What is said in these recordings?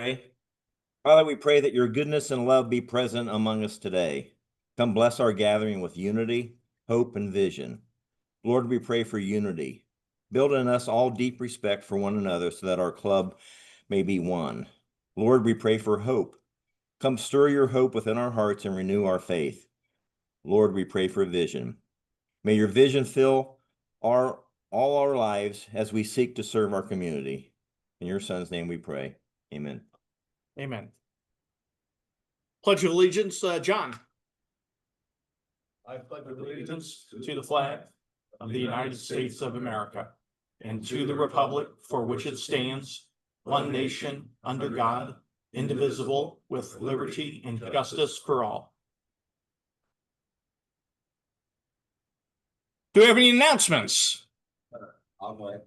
Pray. Father, we pray that your goodness and love be present among us today. Come bless our gathering with unity, hope, and vision. Lord, we pray for unity. Build in us all deep respect for one another so that our club may be one. Lord, we pray for hope. Come stir your hope within our hearts and renew our faith. Lord, we pray for vision. May your vision fill all our lives as we seek to serve our community. In your son's name we pray. Amen. Amen. Pledge of Allegiance, John. I pledge allegiance to the flag of the United States of America and to the republic for which it stands, one nation, under God, indivisible, with liberty and justice for all. Do we have any announcements? I'll go ahead.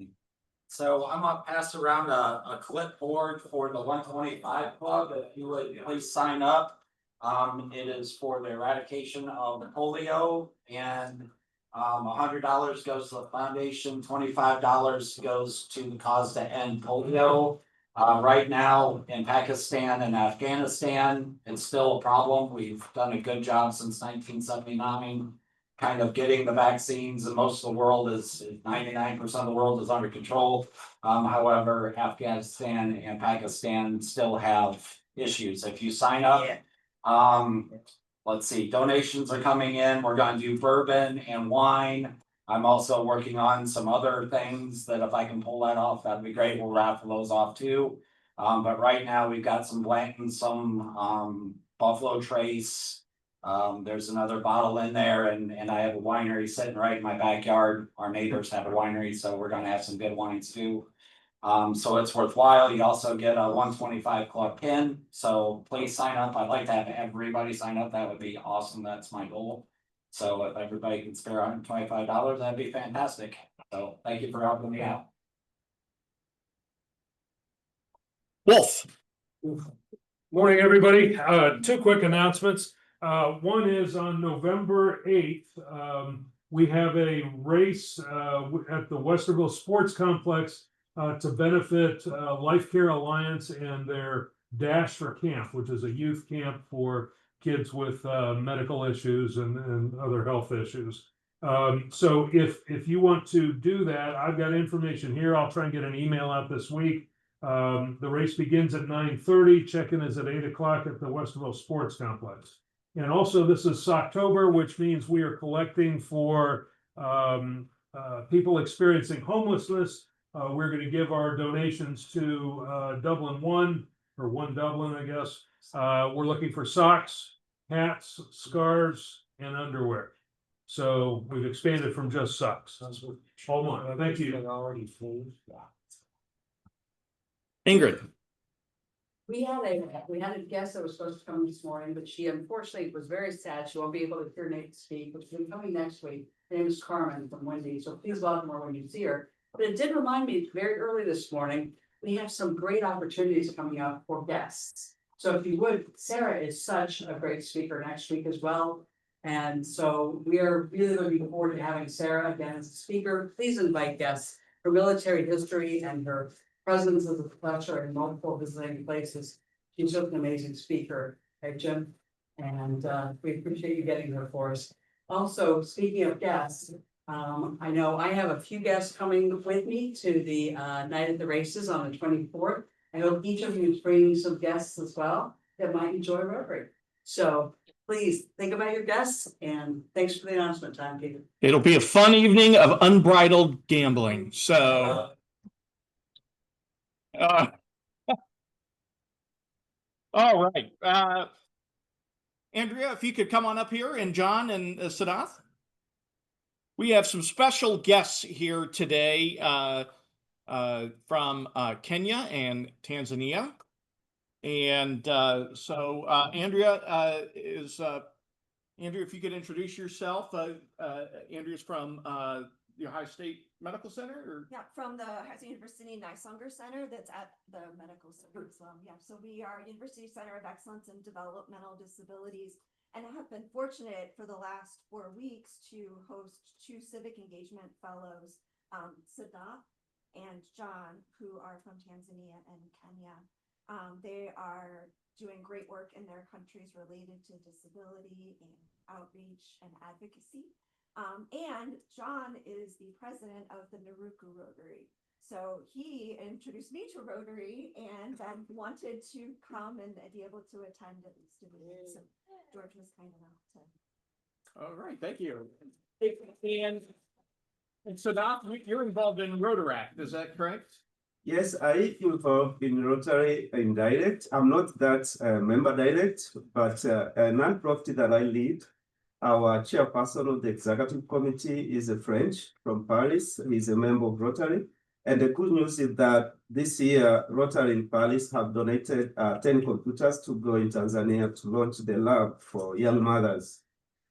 So I'm gonna pass around a clipboard for the 125 Club. If you would please sign up. It is for the eradication of polio, and $100 goes to the foundation, $25 goes to the cause to end polio. Right now in Pakistan and Afghanistan, it's still a problem. We've done a good job since 1979. Kind of getting the vaccines, and most of the world is 99% of the world is under control. However, Afghanistan and Pakistan still have issues. If you sign up, let's see, donations are coming in. We're going to do bourbon and wine. I'm also working on some other things that if I can pull that off, that'd be great. We'll raffle those off too. But right now we've got some Blanton, some Buffalo Trace. There's another bottle in there, and I have a winery sitting right in my backyard. Our neighbors have a winery, so we're gonna have some good wines too. So it's worthwhile. You also get a 125 Club pin, so please sign up. I'd like to have everybody sign up. That would be awesome. That's my goal. So if everybody can spare $125, that'd be fantastic. So thank you for helping me out. Wolf. Morning, everybody. Two quick announcements. One is on November 8th, we have a race at the Westerville Sports Complex to benefit Life Care Alliance and their Dash for Camp, which is a youth camp for kids with medical issues and other health issues. So if you want to do that, I've got information here. I'll try and get an email out this week. The race begins at 9:30. Check-in is at 8 o'clock at the Westerville Sports Complex. And also this is Socktober, which means we are collecting for people experiencing homelessness. We're going to give our donations to Dublin One, or One Dublin, I guess. We're looking for socks, hats, scarves, and underwear. So we've expanded from just socks. Hold on. Thank you. Ingrid. We had a guest that was supposed to come this morning, but she unfortunately was very sad. She won't be able to hear Nate speak, but she'll be coming next week. Her name is Carmen from Wendy, so please welcome her when you see her. But it did remind me very early this morning, we have some great opportunities coming up for guests. So if you would, Sarah is such a great speaker next week as well. And so we are really looking forward to having Sarah again as a speaker. Please invite guests. Her military history and her presence as a professor in multiple visiting places. She's just an amazing speaker, right, Jim? And we appreciate you getting her for us. Also, speaking of guests, I know I have a few guests coming with me to the night at the races on the 24th. I hope each of you is bringing some guests as well that might enjoy Rotary. So please think about your guests, and thanks for the announcement, Tom Peter. It'll be a fun evening of unbridled gambling. So all right. Andrea, if you could come on up here, and John and Sadath. We have some special guests here today from Kenya and Tanzania. And so Andrea Andrea, if you could introduce yourself. Andrea's from the Ohio State Medical Center? Or? Yeah, from the Ohio State University Nisonga Center that's at the Medical Center as well. Yeah, so we are University Center of Excellence in Developmental Disabilities, and I have been fortunate for the last 4 weeks to host 2 civic engagement fellows, Sadath and John, who are from Tanzania and Kenya. They are doing great work in their countries related to disability and outreach and advocacy. And John is the president of the Naruku Rotary. So he introduced me to Rotary and wanted to come and be able to attend at least a meeting. So George was kind enough to. All right, thank you. And so now you're involved in Rotaract, is that correct? Yes, I involved in Rotary indirect. I'm not that member direct, but a non-profit that I lead, our chairperson of the executive committee is a French from Paris. He's a member of Rotary. And the good news is that this year, Rotary in Paris have donated 10 computers to go in Tanzania to launch the lab for young mothers.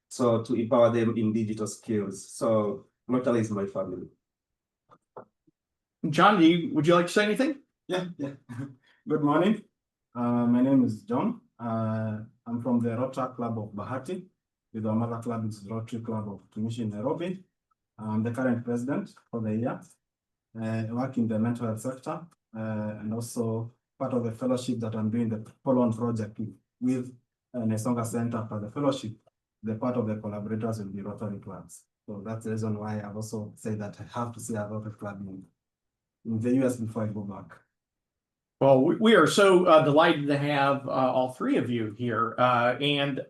So to empower them in digital skills. So Rotary is my family. John, would you like to say anything? Yeah. Good morning. My name is John. I'm from the Rotary Club of Bahati. With our mother club is Rotary Club of Tumishi, Nairobi. I'm the current president for the year. I work in the mental health sector and also part of the fellowship that I'm doing, the follow-on project with Nesonga Center for the fellowship. The part of the collaborators will be Rotary clubs. So that's the reason why I've also said that I have to see a Rotary club in the US before I go back. Well, we are so delighted to have all three of you here. And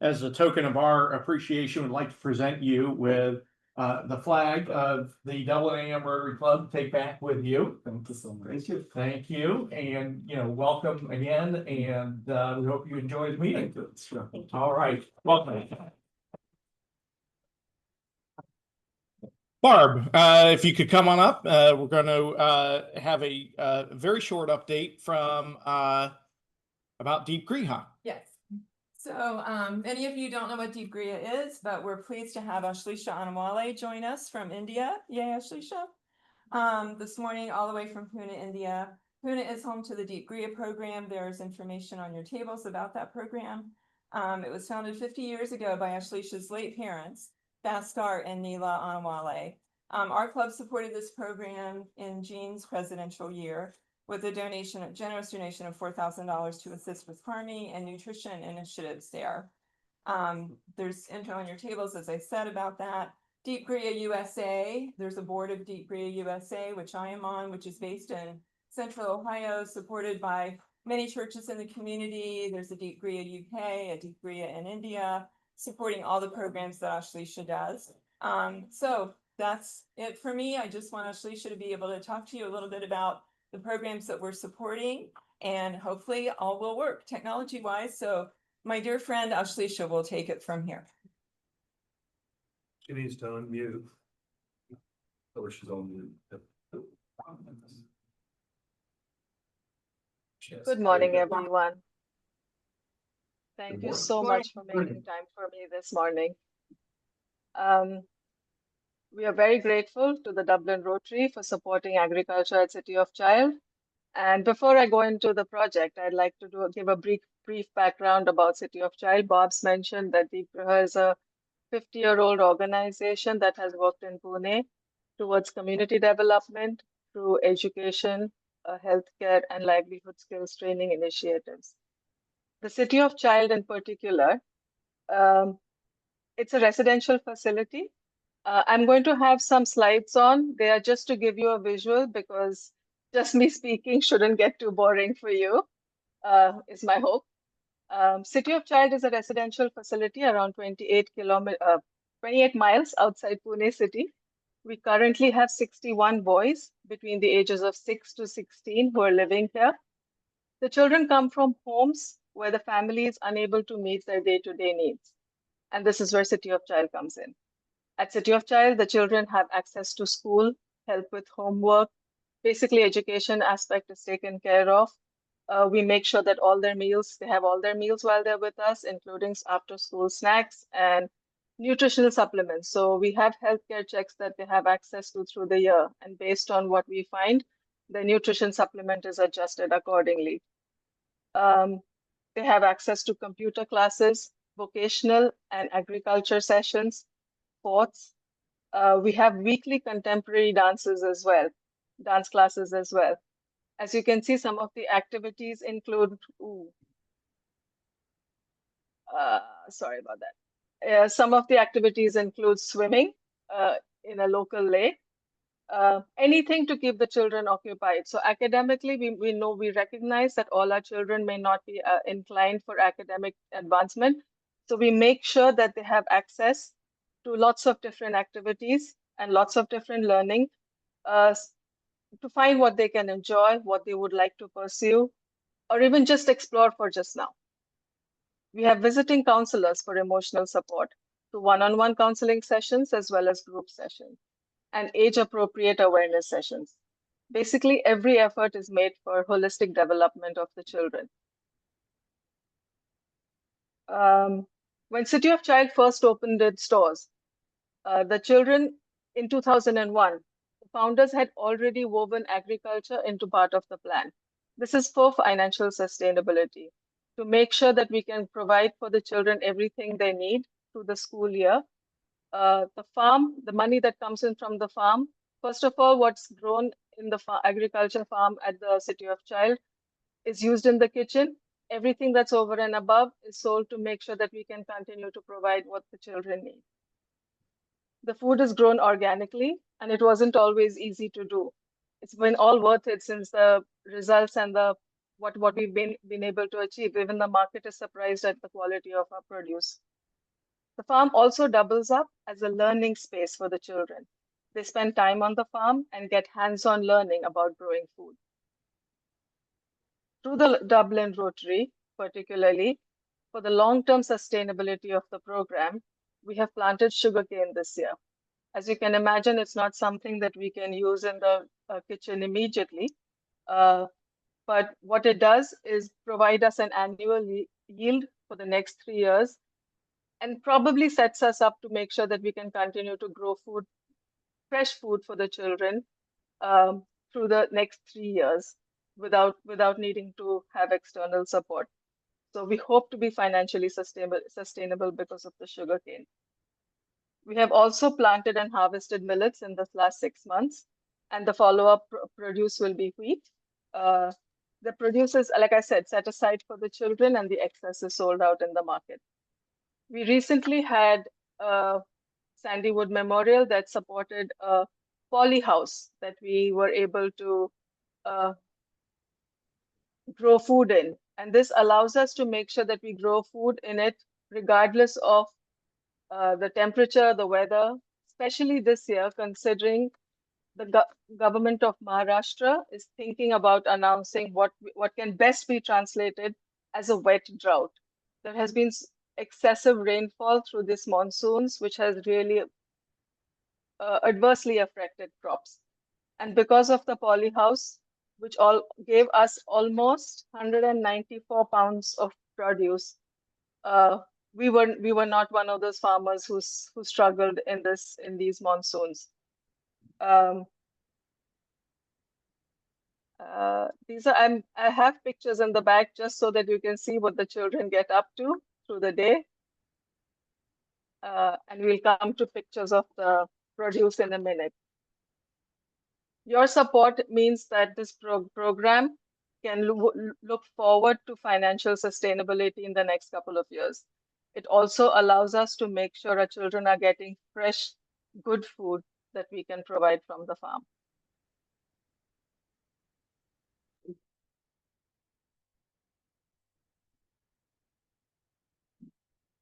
as a token of our appreciation, we'd like to present you with the flag of the Dublin AM Rotary Club. Take back with you. Thank you so much. Thank you. Thank you. And, welcome again. And we hope you enjoy the meeting. Thank you. Sure. All right. Welcome. Barb, if you could come on up, we're going to have a very short update from about Deep Griha. Yes. So many of you don't know what Deep Griha is, but we're pleased to have Ashleisha Anamwale join us from India. Yay, Ashleisha. This morning, all the way from Pune, India. Pune is home to the Deep Griha program. There's information on your tables about that program. It was founded 50 years ago by Ashleisha's late parents, Bhaskar and Neela Anamwale. Our club supported this program in Jean's presidential year with a generous donation of $4,000 to assist with farming and nutrition initiatives there. There's info on your tables, as I said, about that. Deep Griha USA, there's a board of Deep Griha USA, which I am on, which is based in Central Ohio, supported by many churches in the community. There's a Deep Griha UK, a Deep Griha in India, supporting all the programs that Ashleisha does. So that's it for me. I just want Ashleisha to be able to talk to you a little bit about the programs that we're supporting, and hopefully all will work technology-wise. So my dear friend Ashleisha will take it from here. She needs to unmute. Or she's on mute. Good morning, everyone. Thank you so much for making time for me this morning. We are very grateful to the Dublin Rotary for supporting agriculture at City of Child. And before I go into the project, I'd like to give a brief background about City of Child. Bob's mentioned that Deep Griha is a 50-year-old organization that has worked in Pune towards community development through education, healthcare, and livelihood skills training initiatives. The City of Child in particular, it's a residential facility. I'm going to have some slides on. They are just to give you a visual because just me speaking shouldn't get too boring for you, is my hope. City of Child is a residential facility around 28 miles outside Pune city. We currently have 61 boys between the ages of 6 to 16 who are living here. The children come from homes where the family is unable to meet their day-to-day needs. And this is where City of Child comes in. At City of Child, the children have access to school, help with homework, basically education aspect is taken care of. We make sure that they have all their meals while they're with us, including after school snacks and nutritional supplements. So we have healthcare checks that they have access to through the year. And based on what we find, the nutrition supplement is adjusted accordingly. They have access to computer classes, vocational and agriculture sessions, sports. We have weekly contemporary dances as well, dance classes as well. As you can see, some of the activities include, sorry about that. Some of the activities include swimming in a local lake, anything to keep the children occupied. So academically, we recognize that all our children may not be inclined for academic advancement. So we make sure that they have access to lots of different activities and lots of different learning to find what they can enjoy, what they would like to pursue, or even just explore for just now. We have visiting counselors for emotional support, to one-on-one counseling sessions as well as group sessions, and age-appropriate awareness sessions. Basically, every effort is made for holistic development of the children. When City of Child first opened its stores, the children in 2001, the founders had already woven agriculture into part of the plan. This is for financial sustainability, to make sure that we can provide for the children everything they need through the school year. The farm, the money that comes in from the farm, first of all, what's grown in the agriculture farm at the City of Child is used in the kitchen. Everything that's over and above is sold to make sure that we can continue to provide what the children need. The food is grown organically, and it wasn't always easy to do. It's been all worth it since the results and the what we've been able to achieve. Even the market is surprised at the quality of our produce. The farm also doubles up as a learning space for the children. They spend time on the farm and get hands-on learning about growing food. Through the Dublin Rotary, particularly, for the long-term sustainability of the program, we have planted sugarcane this year. As you can imagine, it's not something that we can use in the kitchen immediately. But what it does is provide us an annual yield for the next 3 years, and probably sets us up to make sure that we can continue to grow food, fresh food for the children through the next 3 years without needing to have external support. So we hope to be financially sustainable because of the sugarcane. We have also planted and harvested millets in the last 6 months, and the follow-up produce will be wheat. The produce is, like I said, set aside for the children, and the excess is sold out in the market. We recently had a Sandywood Memorial that supported a poly house that we were able to grow food in. And this allows us to make sure that we grow food in it regardless of the temperature, the weather, especially this year, considering the government of Maharashtra is thinking about announcing what can best be translated as a wet drought. There has been excessive rainfall through these monsoons, which has really adversely affected crops. And because of the poly house, which all gave us almost 194 pounds of produce, we were not one of those farmers who struggled in these monsoons. I have pictures in the back just so that you can see what the children get up to through the day. And we'll come to pictures of the produce in a minute. Your support means that this program can look forward to financial sustainability in the next couple of years. It also allows us to make sure our children are getting fresh, good food that we can provide from the farm.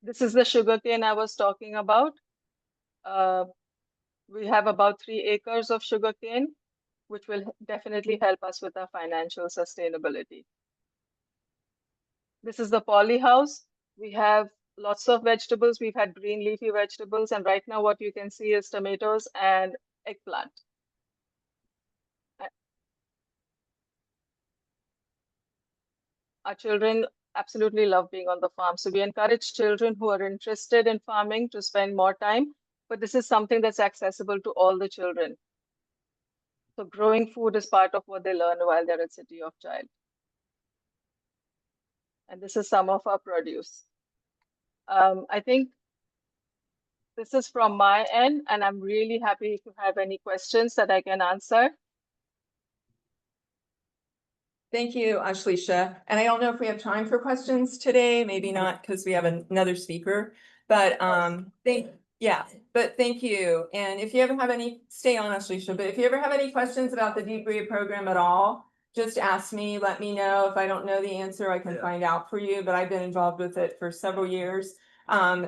This is the sugarcane I was talking about. We have about 3 acres of sugarcane, which will definitely help us with our financial sustainability. This is the poly house. We have lots of vegetables. We've had green leafy vegetables, and right now what you can see is tomatoes and eggplant. Our children absolutely love being on the farm. So we encourage children who are interested in farming to spend more time, but this is something that's accessible to all the children. So growing food is part of what they learn while they're at City of Child. And this is some of our produce. I think this is from my end, and I'm really happy if you have any questions that I can answer. Thank you, Ashleisha. And I don't know if we have time for questions today, maybe not because we have another speaker, but thank you. And if you ever have any, stay on, Ashleisha, but if you ever have any questions about the Deep Breed program at all, just ask me, let me know. If I don't know the answer, I can find out for you, but I've been involved with it for several years.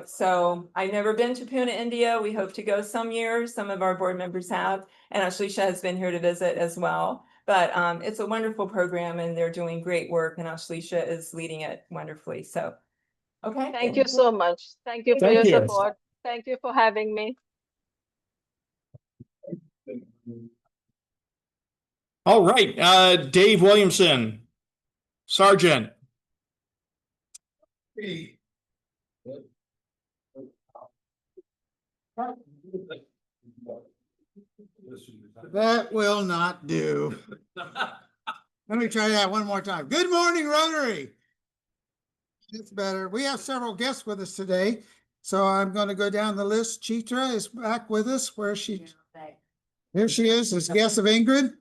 So I've never been to Pune, India. We hope to go some years. Some of our board members have, and Ashleisha has been here to visit as well. But it's a wonderful program and they're doing great work and Ashleisha is leading it wonderfully. So, okay. Thank you so much. Thank you for Thank your you. support. Thank you for having me. All right, Dave Williamson, Sergeant. That will not do. Let me try that one more time. Good morning, Rotary. It's better. We have several guests with us today. So I'm going to go down the list. Chitra is back with us. Where is she? Here she is, as guest of Ingrid.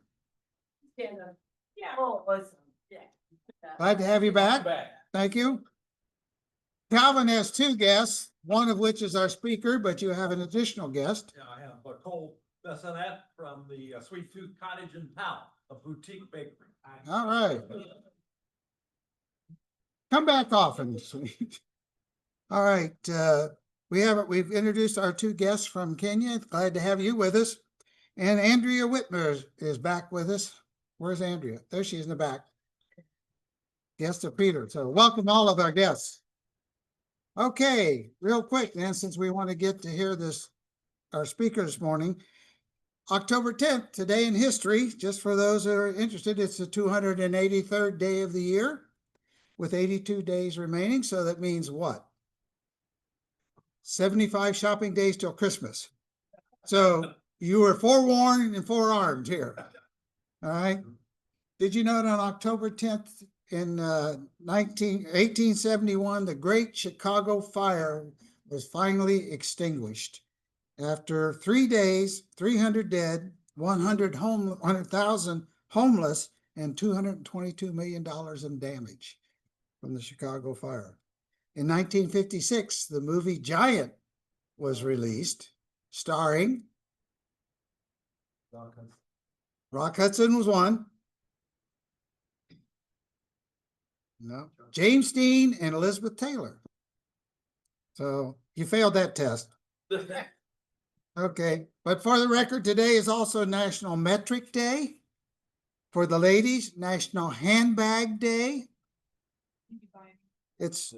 Glad to have you back. Thank you. Calvin has two guests, one of which is our speaker, but you have an additional guest. Yeah, I have Cole Bessonette from the Sweet Tooth Cottage in town, a boutique bakery. All right. Come back often, sweet. All right, we've introduced our two guests from Kenya. Glad to have you with us. And Andrea Whitmer is back with us. Where's Andrea? There she is in the back. Guest of Peter. So welcome all of our guests. Okay, real quick then, since we want to get to hear this, our speaker this morning. October 10th, today in history, just for those that are interested, it's the 283rd day of the year with 82 days remaining. So that means what? 75 shopping days till Christmas. So you were forewarned and forearmed here. All right. Did you know that on October 10th in 1871, the Great Chicago Fire was finally extinguished? After 3 days, 300 dead, 100,000 homeless, and $222 million in damage from the Chicago fire. In 1956, the movie Giant was released, starring Rock Hudson was one. No, James Dean and Elizabeth Taylor. So you failed that test. Okay, but for the record, today is also National Metric Day. For the ladies, National Handbag Day. It's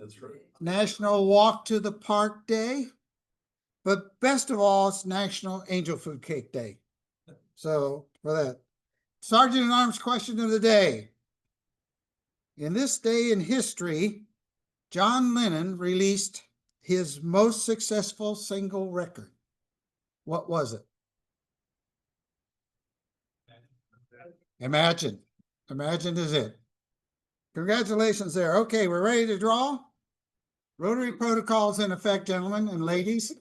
National Walk to the Park Day. But best of all, it's National Angel Food Cake Day. So for that, Sergeant at Arms question of the day. In this day in history, John Lennon released his most successful single record. What was it? Imagine. Imagine is it. Congratulations there. Okay, we're ready to draw. Rotary protocols in effect, gentlemen and ladies.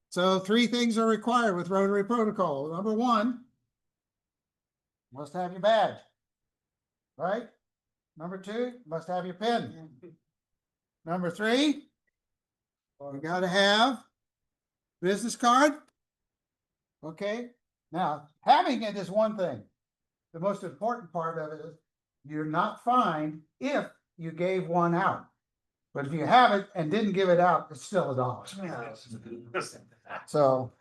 So 3 things are required with Rotary protocol. Number 1, must have your badge, right? Number 2, must have your pen. Number 3, you got to have business card. Okay, now having it is one thing. The most important part of it is you're not fined if you gave one out. But if you have it and didn't give it out, it's still $1. So,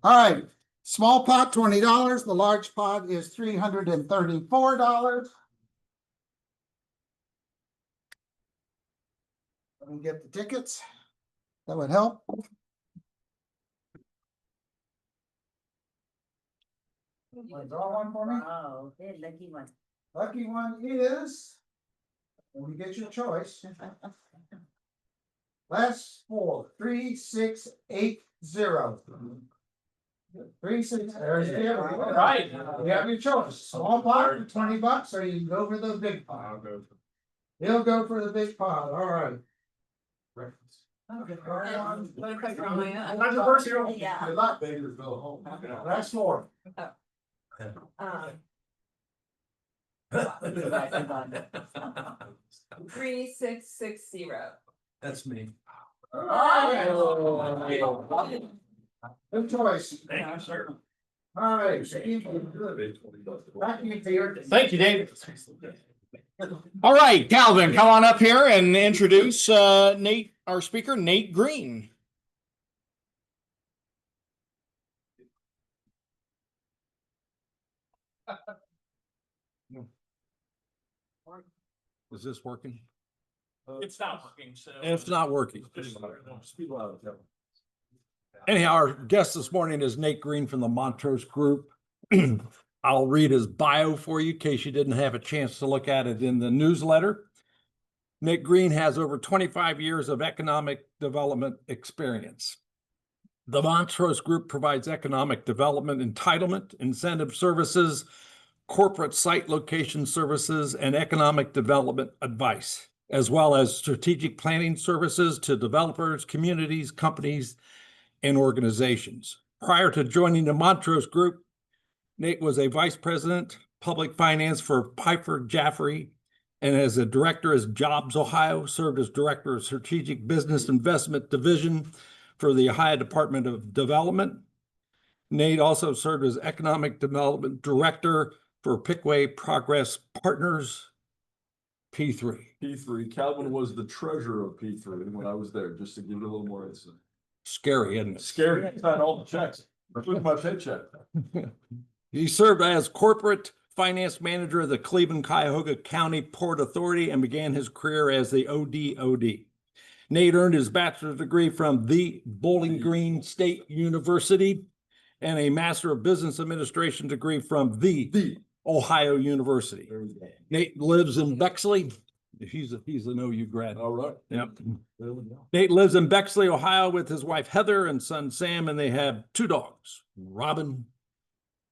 all right, small pot, $20. The large pot is $334. Let me get the tickets. That would help. Draw one for me. Oh, okay, lucky one. Lucky one is, when you get your choice. Last 4, 3, 6, 8, 0. 3, 6, there's the other. Right. You have your choice. Small pot for $20, or you can go for the big pot. He'll go for the big pot. All right. Controversial. Yeah. Good luck. Last 4. 3660. That's me. Good choice. All right. Thank you, Dave. All right, Calvin, come on up here and introduce Nate, our speaker, Nate Green. Is this working? It's not working, so. It's not working. Anyhow, our guest this morning is Nate Green from the Montrose Group. I'll read his bio for you in case you didn't have a chance to look at it in the newsletter. Nate Green has over 25 years of economic development experience. The Montrose Group provides economic development entitlement, incentive services, corporate site location services, and economic development advice, as well as strategic planning services to developers, communities, companies, and organizations. Prior to joining the Montrose Group, Nate was a vice president, public finance for Piper Jaffray, and as a director as Jobs Ohio, served as director of strategic business investment division for the Ohio Department of Development. Nate also served as economic development director for Pickway Progress Partners, P3. P3. Calvin was the treasurer of P3 when I was there, just to give you a little more insight. Scary, isn't it? Scary. I signed all the checks, including my paycheck. He served as corporate finance manager of the Cleveland-Cuyahoga County Port Authority and began his career as the ODOD. Nate earned his bachelor's degree from the Bowling Green State University and a Master of Business Administration degree from the Ohio University. Nate lives in Bexley. He's an OU grad. All right. Yep. There we go. Nate lives in Bexley, Ohio with his wife Heather and son Sam, and they have 2 dogs, Robin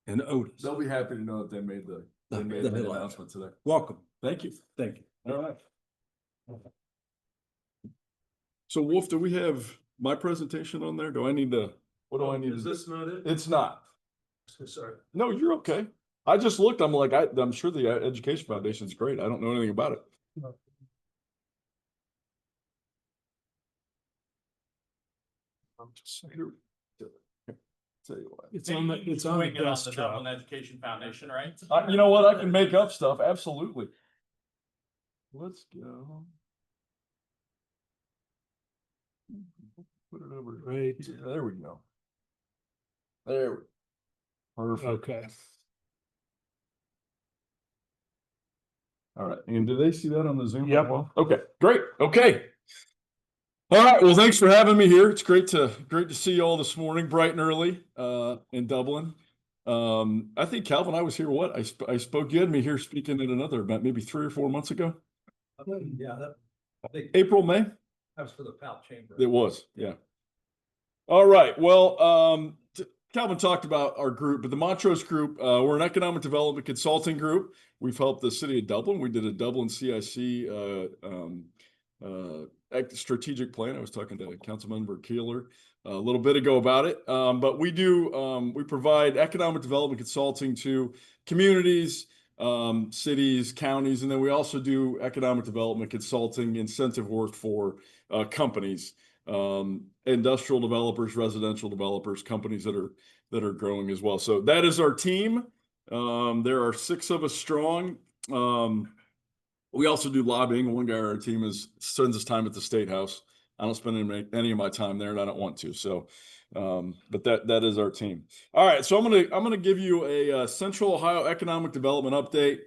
and Otis. They'll be happy to know that they made the announcement today. Welcome. Thank you. Thank you. All right. So Wolf, do we have my presentation on there? Do I need to, what do I need to do? Is this not it? It's not. Sorry. No, you're okay. I just looked, I'm like, I'm sure the Education Foundation is great. I don't know anything about it. I'm just here. Tell you what. It's on the desktop. Dublin Education Foundation, right? You know what? I can make up stuff. Absolutely. Let's go. Put it over Right. here. There we go. There we go. Perfect. Okay. All right. And do they see that on the Zoom? Yep. as well? Okay, great. Okay. All right. Well, thanks for having me here. It's great to see you all this morning, bright and early, in Dublin. I think Calvin, I was here. What I spoke. You had me here speaking at another event, maybe 3 or 4 months ago. Yeah, I think April, May. that was for the PAL chamber. It was. Yeah. All right. Well, Calvin talked about our group, but the Montrose Group, we're an economic development consulting group. We've helped the city of Dublin. We did a Dublin CIC strategic plan. I was talking to Councilmember Keeler a little bit ago about it. But we provide economic development consulting to communities, cities, counties, and then we also do economic development consulting, incentive work for companies, industrial developers, residential developers, companies that are growing as well. So that is our team. There are 6 of us strong. We also do lobbying. One guy on our team spends his time at the State House. I don't spend any of my time there, and I don't want to. So, but that is our team. All right. So I'm gonna give you a Central Ohio economic development update,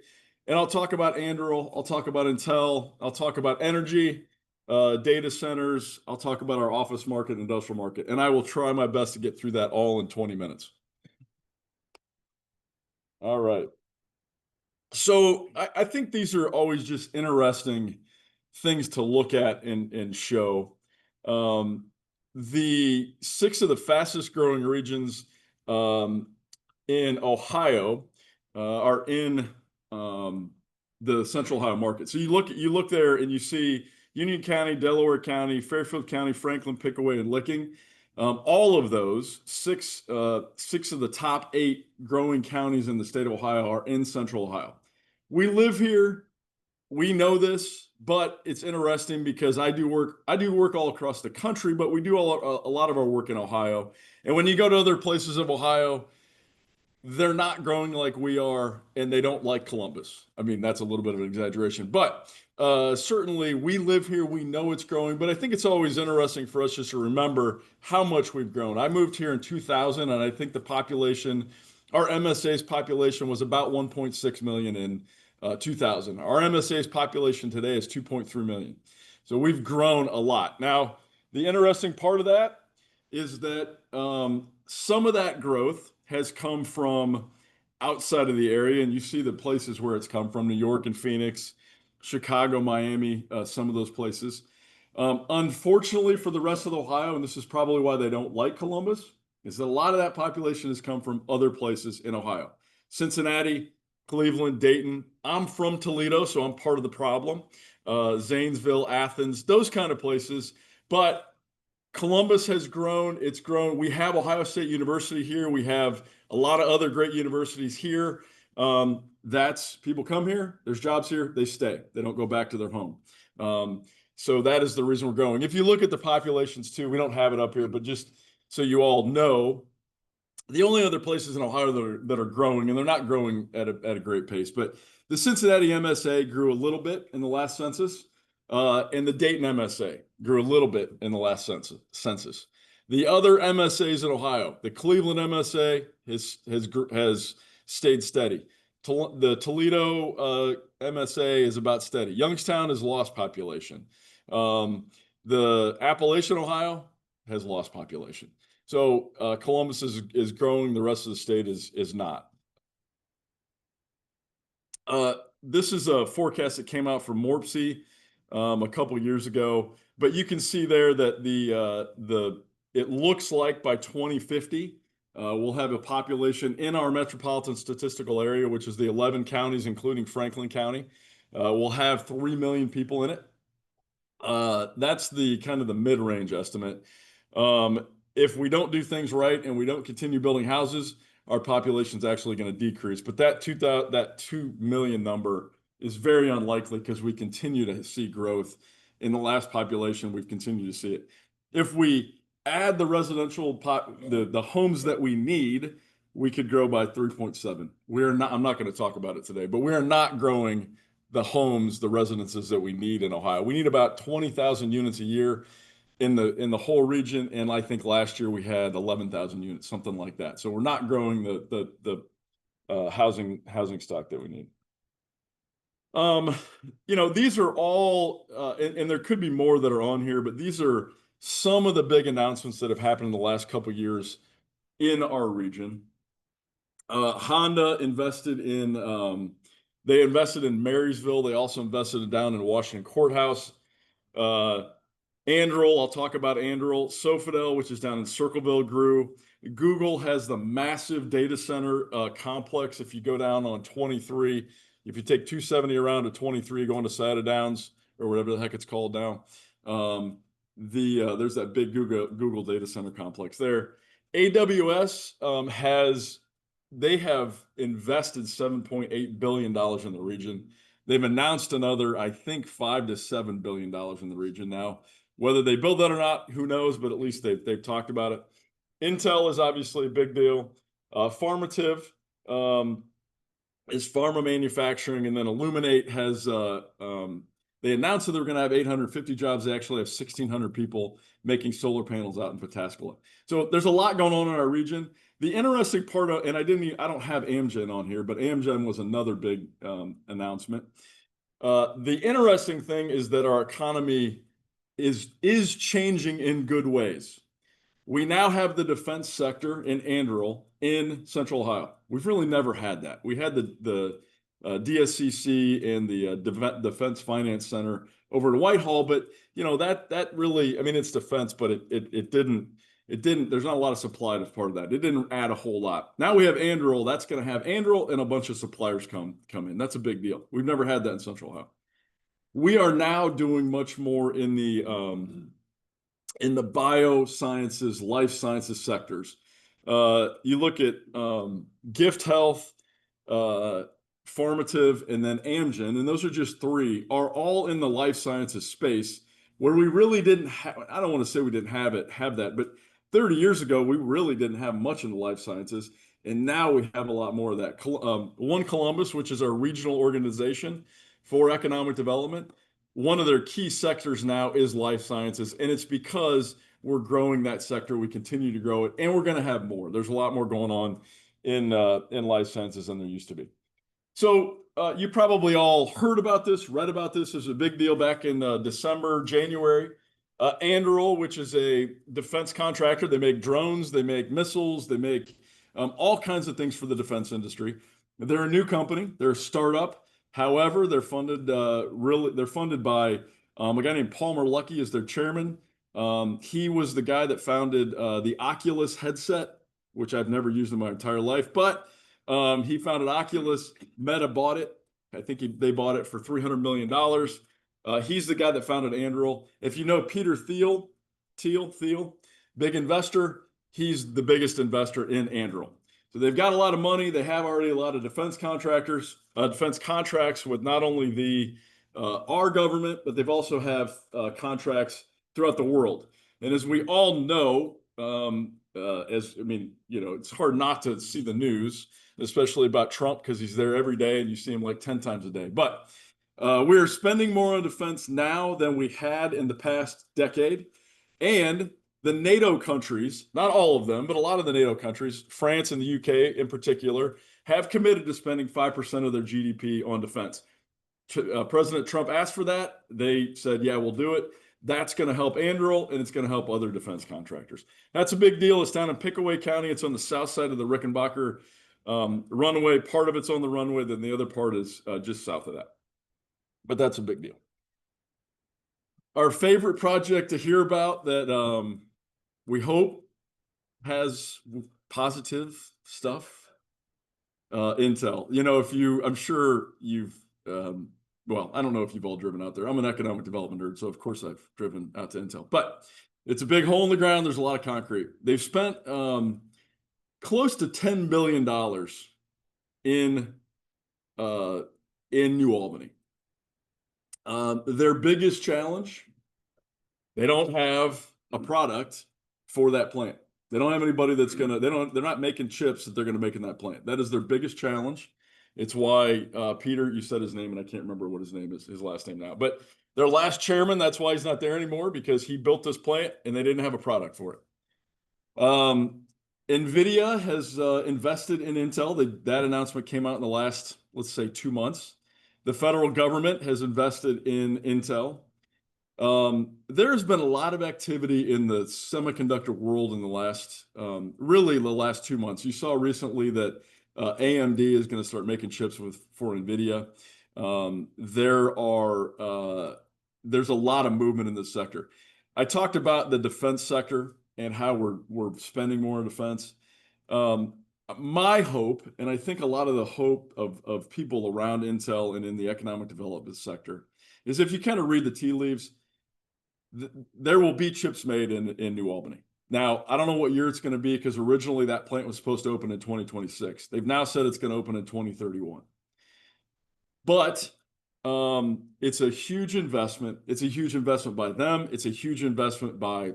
and I'll talk about Anduril. I'll talk about Intel. I'll talk about energy, data centers. I'll talk about our office market, industrial market, and I will try my best to get through that all in 20 minutes. All right. So I think these are always just interesting things to look at and show. The 6 of the fastest growing regions in Ohio are in the Central Ohio market. So you look there and you see Union County, Delaware County, Fairfield County, Franklin, Pickaway, and Licking. All of those 6 of the top 8 growing counties in the state of Ohio are in Central Ohio. we live here. We know this, but it's interesting because I do work all across the country, but we do a lot of our work in Ohio. And when you go to other places of Ohio, they're not growing like we are, and they don't like Columbus. I mean, that's a little bit of an exaggeration, but certainly we live here, we know it's growing, but I think it's always interesting for us just to remember how much we've grown. I moved here in 2000, and I think the population, our MSA's population was about 1.6 million in 2000. Our MSA's population today is 2.3 million. So we've grown a lot. Now, the interesting part of that is that some of that growth has come from outside of the area, and you see the places where it's come from: New York and Phoenix, Chicago, Miami, some of those places. Unfortunately for the rest of Ohio, and this is probably why they don't like Columbus, is that a lot of that population has come from other places in Ohio. Cincinnati, Cleveland, Dayton. I'm from Toledo, so I'm part of the problem. Zanesville, Athens, those kind of places. But Columbus has grown. It's grown. We have Ohio State University here. We have a lot of other great universities here. That's people come here. There's jobs here. They stay. They don't go back to their home. So that is the reason we're growing. If you look at the populations too, we don't have it up here, but just so you all know, the only other places in Ohio that are growing, and they're not growing at a great pace, but the Cincinnati MSA grew a little bit in the last census. And the Dayton MSA grew a little bit in the last census. The other MSAs in Ohio, the Cleveland MSA has stayed steady. The Toledo MSA is about steady. Youngstown has lost population. The Appalachian Ohio has lost population. So Columbus is growing. The rest of the state is not. This is a forecast that came out from Morpsey a couple years ago, but you can see there that it looks like by 2050 we'll have a population in our metropolitan statistical area, which is the 11 counties, including Franklin County. We'll have 3 million people in it. That's the kind of the mid-range estimate. If we don't do things right and we don't continue building houses, our population is actually going to decrease. But that 2 million number is very unlikely because we continue to see growth. In the last population, we've continued to see it. If we add the residential the homes that we need, we could grow by 3.7. I'm not going to talk about it today, but we are not growing the homes, the residences that we need in Ohio. We need about 20,000 units a year in the whole region, and I think last year we had 11,000 units, something like that. So we're not growing the housing stock that we need. These are all, and there could be more that are on here, but these are some of the big announcements that have happened in the last couple of years in our region. Honda invested they invested in Marysville. They also invested down in Washington Courthouse. Anduril, I'll talk about Anduril. Sofidel, which is down in Circleville, grew. Google has the massive data center complex. If you go down on 23, if you take 270 around to 23, going to Sada Downs or whatever the heck it's called now, there's that big Google data center complex there. AWS they have invested $7.8 billion in the region. They've announced another, I think, $5 to $7 billion in the region now. Whether they build that or not, who knows? But at least they've talked about it. Intel is obviously a big deal. Pharmative is pharma manufacturing, and then Illuminate has they announced that they're going to have 850 jobs. They actually have 1,600 people making solar panels out in Pataskala. So there's a lot going on in our region. The interesting part of, and I don't have Amgen on here, but Amgen was another big announcement. The interesting thing is that our economy is changing in good ways. We now have the defense sector in Anduril in Central Ohio. We've really never had that. We had the DSCC and the Defense Finance Center over at Whitehall, but that really, I mean, it's defense, but it didn't. There's not a lot of supply as part of that. It didn't add a whole lot. Now we have Anduril. That's going to have Anduril and a bunch of suppliers come in. That's a big deal. We've never had that in Central Ohio. We are now doing much more in the biosciences, life sciences sectors. You look at Gift Health. Formative, and then Amgen, and those are just three, are all in the life sciences space where we really didn't have, I don't want to say we didn't have that, but 30 years ago, we really didn't have much in the life sciences. And now we have a lot more of that. One Columbus, which is our regional organization for economic development, one of their key sectors now is life sciences. And it's because we're growing that sector. We continue to grow it, and we're going to have more. There's a lot more going on in life sciences than there used to be. So you probably all heard about this, read about this. It was a big deal back in December, January. Anduril, which is a defense contractor, they make drones, they make missiles, they make all kinds of things for the defense industry. They're a new company. They're a startup. However, they're funded they're funded by a guy named Palmer Luckey is their chairman. He was the guy that founded the Oculus headset, which I've never used in my entire life, but he founded Oculus. Meta bought it. I think they bought it for $300 million. He's the guy that founded Anduril. If you know Peter Thiel, big investor, he's the biggest investor in Anduril. So they've got a lot of money. They have already a lot of defense contractors, defense contracts with not only our government, but they've also have contracts throughout the world. And as we all know, it's hard not to see the news, especially about Trump, because he's there every day and you see him like 10 times a day. But we're spending more on defense now than we had in the past decade. And the NATO countries, not all of them, but a lot of the NATO countries, France and the UK in particular, have committed to spending 5% of their GDP on defense. President Trump asked for that. They said, yeah, we'll do it. That's going to help Anduril, and it's going to help other defense contractors. That's a big deal. It's down in Pickaway County. It's on the south side of the Rickenbacker runway. Part of it's on the runway, then the other part is just south of that. But that's a big deal. Our favorite project to hear about that we hope has positive stuff, Intel. I'm sure you've, I don't know if you've all driven out there. I'm an economic development nerd, so of course I've driven out to Intel. But it's a big hole in the ground. There's a lot of concrete. They've spent close to $10 billion in New Albany. Their biggest challenge, they don't have a product for that plant. They don't have anybody that's they're not making chips that they're gonna make in that plant. That is their biggest challenge. It's why Peter, you said his name and I can't remember what his name is, his last name now, but their last chairman, that's why he's not there anymore, because he built this plant and they didn't have a product for it. NVIDIA has invested in Intel. That announcement came out in the last, let's say, 2 months. The federal government has invested in Intel. There's been a lot of activity in the semiconductor world in the last 2 months. You saw recently that AMD is going to start making chips for NVIDIA. There's a lot of movement in this sector. I talked about the defense sector and how we're spending more on defense. My hope, and I think a lot of the hope of people around Intel and in the economic development sector, is if you kind of read the tea leaves, there will be chips made in New Albany. Now, I don't know what year it's going to be, because originally that plant was supposed to open in 2026. They've now said it's going to open in 2031. But it's a huge investment. It's a huge investment by them. It's a huge investment by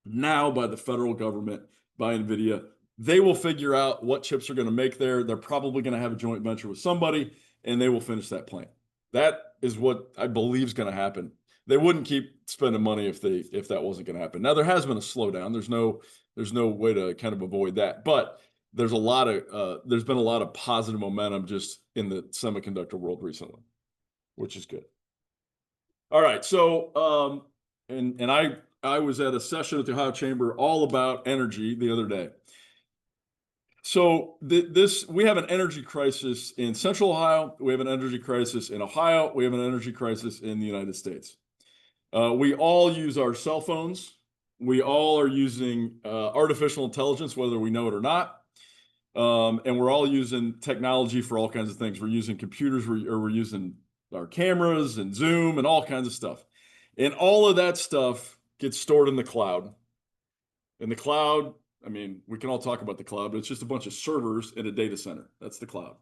the federal government, by NVIDIA. They will figure out what chips are going to make there. They're probably going to have a joint venture with somebody, and they will finish that plant. That is what I believe is going to happen. They wouldn't keep spending money if that wasn't going to happen. Now, there has been a slowdown. There's no way to kind of avoid that, but there's been a lot of positive momentum just in the semiconductor world recently, which is good. All right, so I was at a session at the Ohio Chamber all about energy the other day. So we have an energy crisis in Central Ohio. We have an energy crisis in Ohio. We have an energy crisis in the United States. We all use our cell phones. We all are using artificial intelligence, whether we know it or not. And we're all using technology for all kinds of things. We're using computers, or we're using our cameras and Zoom and all kinds of stuff. And all of that stuff gets stored in the cloud. In the cloud, I mean, we can all talk about the cloud, but it's just a bunch of servers in a data center. That's the cloud.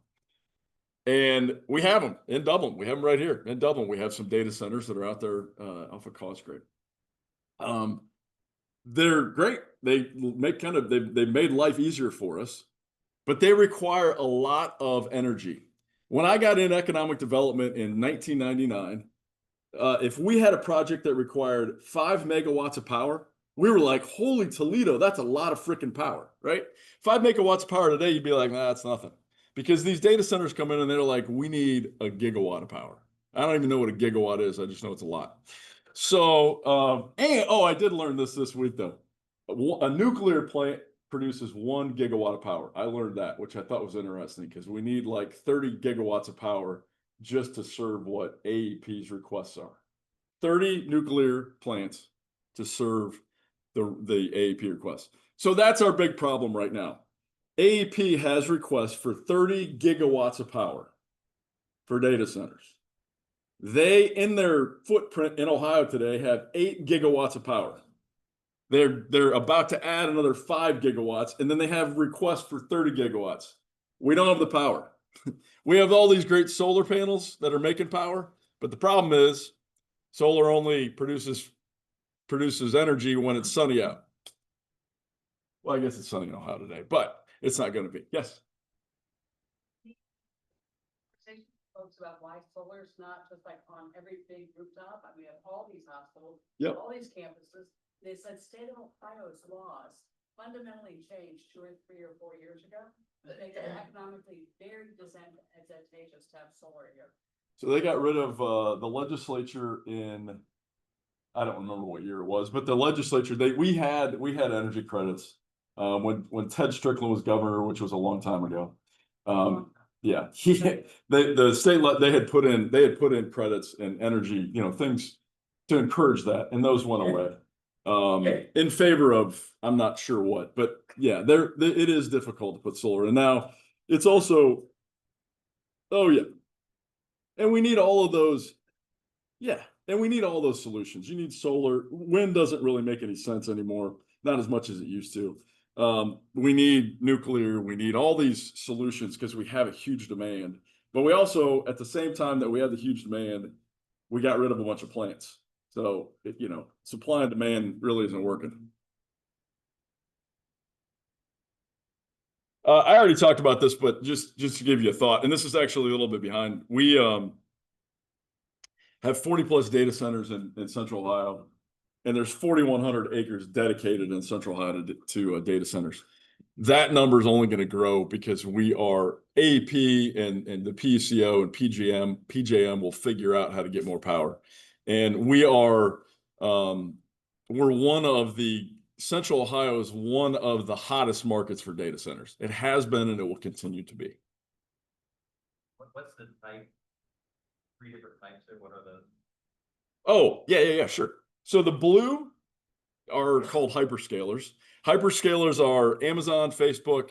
And we have them in Dublin. We have them right here in Dublin. We have some data centers that are out there off of Cosgrave. They're great. They make they've made life easier for us, but they require a lot of energy. When I got in economic development in 1999, if we had a project that required 5 megawatts of power, we were like, holy Toledo, that's a lot of freaking power, right? 5 megawatts of power today, you'd be like, nah, that's nothing. Because these data centers come in and they're like, we need a gigawatt of power. I don't even know what a gigawatt is. I just know it's a lot. So, I did learn this week though. A nuclear plant produces 1 gigawatt of power. I learned that, which I thought was interesting because we need like 30 gigawatts of power just to serve what AEP's requests are. 30 nuclear plants to serve the AEP requests. So that's our big problem right now. AEP has requests for 30 gigawatts of power for data centers. They, in their footprint in Ohio today, have 8 gigawatts of power. They're about to add another 5 gigawatts, and then they have requests for 30 gigawatts. We don't have the power. We have all these great solar panels that are making power, but the problem is solar only produces energy when it's sunny out. Well, I guess it's sunny in Ohio today, but it's not going to be. Yes. Folks about why solar is not just like on every big rooftop. I mean, we have all these hospitals, Yep. all these campuses. They said state of Ohio's laws fundamentally changed 2 or 3 or 4 years ago. That make it economically very disadvantageous to have solar here. So they got rid of the legislature in, I don't remember what year it was, but the legislature, we had energy credits when Ted Strickland was governor, which was a long time ago. Yeah, the state they had put in credits and energy, things to encourage that, and those went away in favor of I'm not sure what, but yeah, it is difficult to put solar, and now it's also, oh yeah, and we need all of those, yeah, and we need all those solutions. You need solar. Wind doesn't really make any sense anymore, not as much as it used to. We need nuclear, we need all these solutions because we have a huge demand, but we also, at the same time that we had the huge demand, we got rid of a bunch of plants. So, supply and demand really isn't working. I already talked about this, but just to give you a thought, and this is actually a little bit behind, we have 40 plus data centers in Central Ohio. And there's 4,100 acres dedicated in Central Ohio to data centers. That number is only going to grow because we are AEP and the PUCO and PJM will figure out how to get more power. And we're one of Central Ohio is one of the hottest markets for data centers. It has been and it will continue to be. What's the type? 3 different types there. What are the? Oh, yeah, sure. So the blue are called hyperscalers. Hyperscalers are Amazon, Facebook,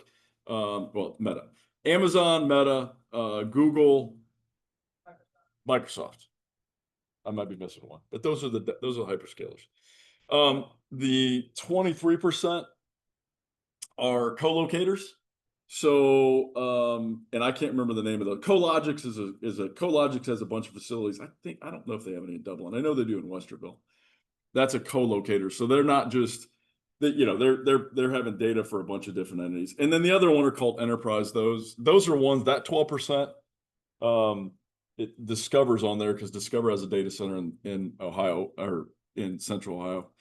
Meta. Amazon, Meta, Google, Microsoft. I might be missing one, but those are the hyperscalers. The 23% are co-locators. So, and I can't remember the name of those. Cologix Cologix has a bunch of facilities. I don't know if they have any in Dublin. I know they do in Westerville. That's a co-locator. So they're not just that, they're having data for a bunch of different entities. And then the other one are called enterprise. Those are ones that 12%, it Discover's on there because Discover has a data center in Ohio or in Central Ohio.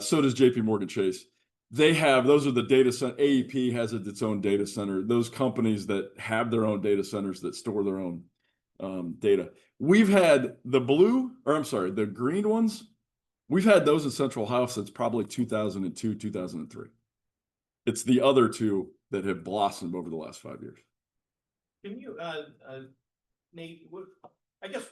So does JP Morgan Chase. Those are the data center. AEP has its own data center. Those companies that have their own data centers that store their own data. We've had the green ones. We've had those in Central Ohio since probably 2002, 2003. It's the other two that have blossomed over the last 5 years. Can you, Nate, I guess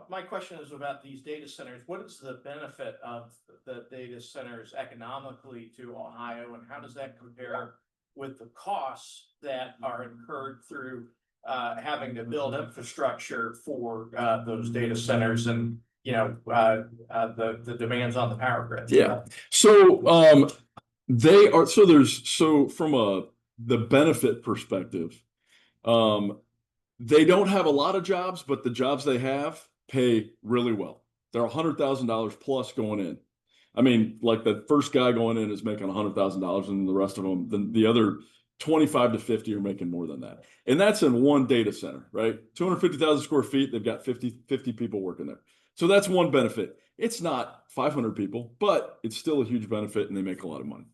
my question is about these data centers. What is the benefit of the data centers economically to Ohio, and how does that compare with the costs that are incurred through having to build infrastructure for those data centers and the demands on the power grid? Yeah. So from the benefit perspective, They don't have a lot of jobs, but the jobs they have pay really well. They're $100,000 plus going in. I mean, like the first guy going in is making $100,000, and the rest of them, the other 25 to 50 are making more than that. And that's in one data center, right? 250,000 square feet. They've got 50 people working there. So that's one benefit. It's not 500 people, but it's still a huge benefit, and they make a lot of money.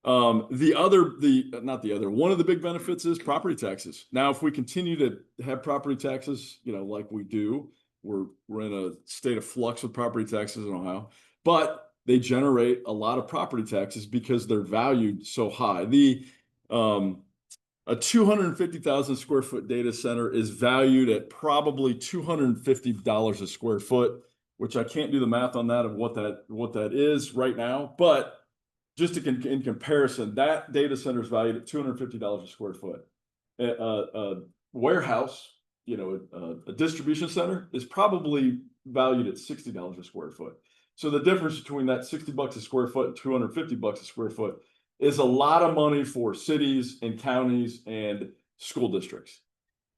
One of the big benefits is property taxes. Now, if we continue to have property taxes, like we do, we're in a state of flux with property taxes in Ohio, but they generate a lot of property taxes because they're valued so high. A 250,000 square foot data center is valued at probably $250 a square foot, which I can't do the math on that of what that is right now, but just in comparison, that data center is valued at $250 a square foot. A warehouse, a distribution center is probably valued at $60 a square foot. So the difference between that $60 a square foot and $250 a square foot is a lot of money for cities and counties and school districts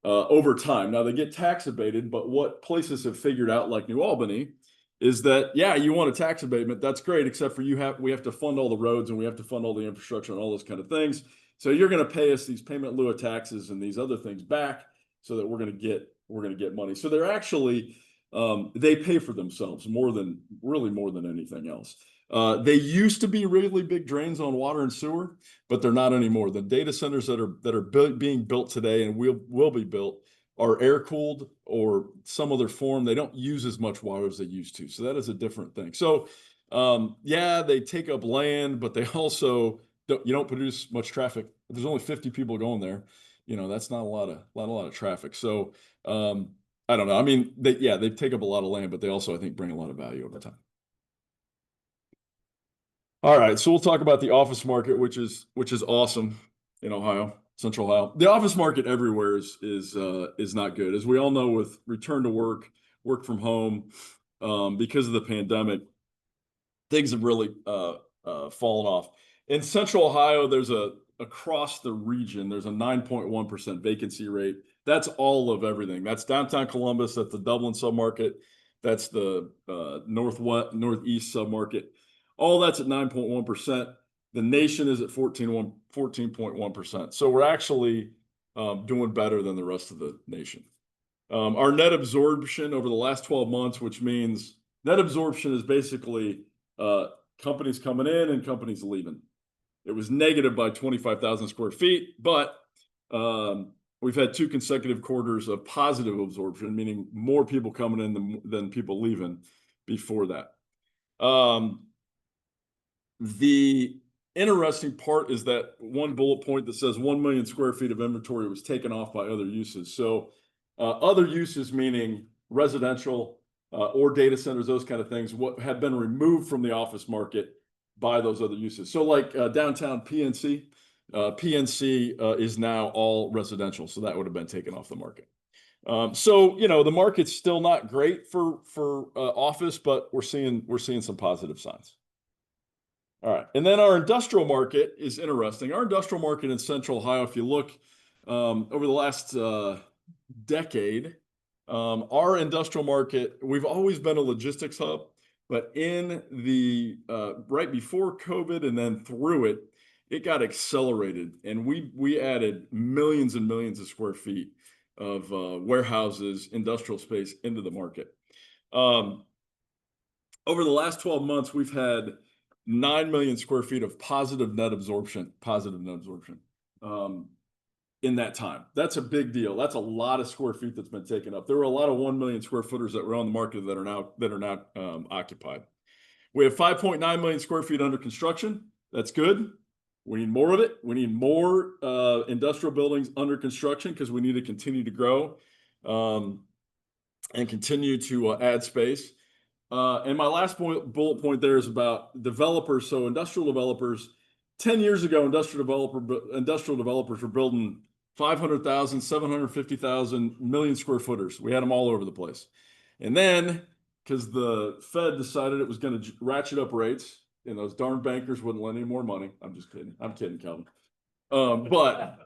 over time. Now they get tax abated, but what places have figured out, like New Albany, is that, yeah, you want a tax abatement, that's great, except for we have to fund all the roads and we have to fund all the infrastructure and all those kind of things. So you're going to pay us these payment in lieu of taxes and these other things back so that we're going to get money. So they're actually, they pay for themselves more than anything else. They used to be really big drains on water and sewer, but they're not anymore. The data centers that are being built today and will be built are air cooled or some other form. They don't use as much water as they used to. So that is a different thing. So yeah, they take up land, but they also you don't produce much traffic. If there's only 50 people going there, that's not a lot of traffic. So I don't know. I mean, they take up a lot of land, but they also, I think, bring a lot of value over time. All right, so we'll talk about the office market, which is awesome in Ohio, Central Ohio. The office market everywhere is not good, as we all know. With return to work from home, because of the pandemic, things have really fallen off. In Central Ohio, across the region, there's a 9.1% vacancy rate. That's all of everything. That's downtown Columbus. That's the Dublin submarket. That's the northeast submarket. All that's at 9.1%. The nation is at 14.1%. So we're actually doing better than the rest of the nation. Our net absorption over the last 12 months, which means net absorption is basically companies coming in and companies leaving. It was negative by 25,000 square feet, but we've had 2 consecutive quarters of positive absorption, meaning more people coming in than people leaving before that. The interesting part is that one bullet point that says 1 million square feet of inventory was taken off by other uses. So other uses meaning residential or data centers, those kind of things, what have been removed from the office market by those other uses. So like downtown PNC is now all residential. So that would have been taken off the market. So, the market's still not great for office, but we're seeing some positive signs. All right, and then our industrial market is interesting. Our industrial market in Central Ohio, if you look over the last decade, our industrial market, we've always been a logistics hub, but in the right before COVID and then through it, it got accelerated, and we added millions and millions of square feet of warehouses, industrial space into the market. Over the last 12 months, we've had 9 million square feet of positive net absorption in that time. That's a big deal. That's a lot of square feet that's been taken up. There were a lot of 1 million square footers that were on the market that are now occupied. We have 5.9 million square feet under construction. That's good. We need more of it. We need more industrial buildings under construction because we need to continue to grow and continue to add space. And my last bullet point there is about developers. So industrial developers, 10 years ago, industrial developers were building 500,000, 750,000 million square footers. We had them all over the place. And then, because the Fed decided it was going to ratchet up rates, and those darn bankers wouldn't lend any more money. I'm just kidding. I'm kidding, Calvin. But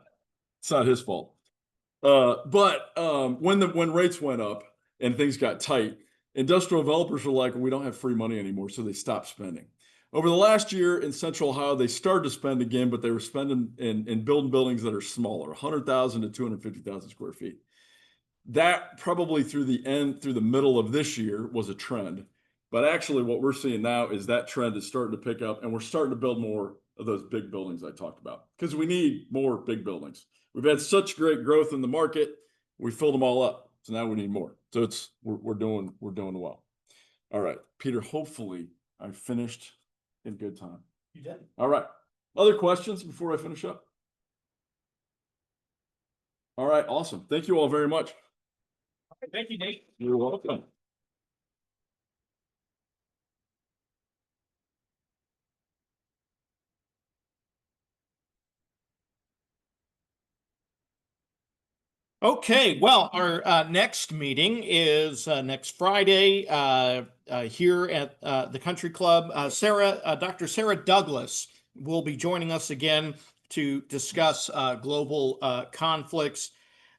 it's not his fault. When rates went up and things got tight, industrial developers were like, we don't have free money anymore, so they stopped spending. Over the last year in Central Ohio, they started to spend again, but they were spending in building buildings that are smaller, 100,000 to 250,000 square feet. That probably through the middle of this year was a trend. But actually what we're seeing now is that trend is starting to pick up, and we're starting to build more of those big buildings I talked about, because we need more big buildings. We've had such great growth in the market. We filled them all up. So now we need more. So we're doing well. All right, Peter, hopefully I finished in good time. You did. All right. Other questions before I finish up? All right, awesome. Thank you all very much. Thank you, Nate. You're welcome. Okay, well, our next meeting is next Friday here at the Country Club. Dr. Sarah Douglas will be joining us again to discuss global conflicts.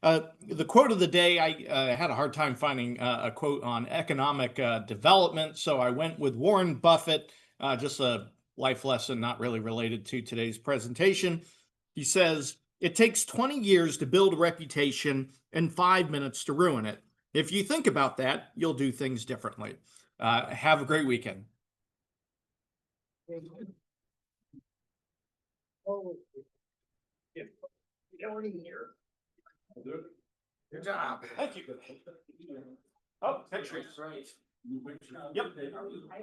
The quote of the day, I had a hard time finding a quote on economic development, so I went with Warren Buffett, just a life lesson not really related to today's presentation. He says, "It takes 20 years to build a reputation and 5 minutes to ruin it. If you think about that, you'll do things differently." Have a great weekend. Good job. Thank you. Oh, pictures. Right. Yep.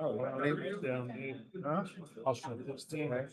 Oh, well, I'll show this to you.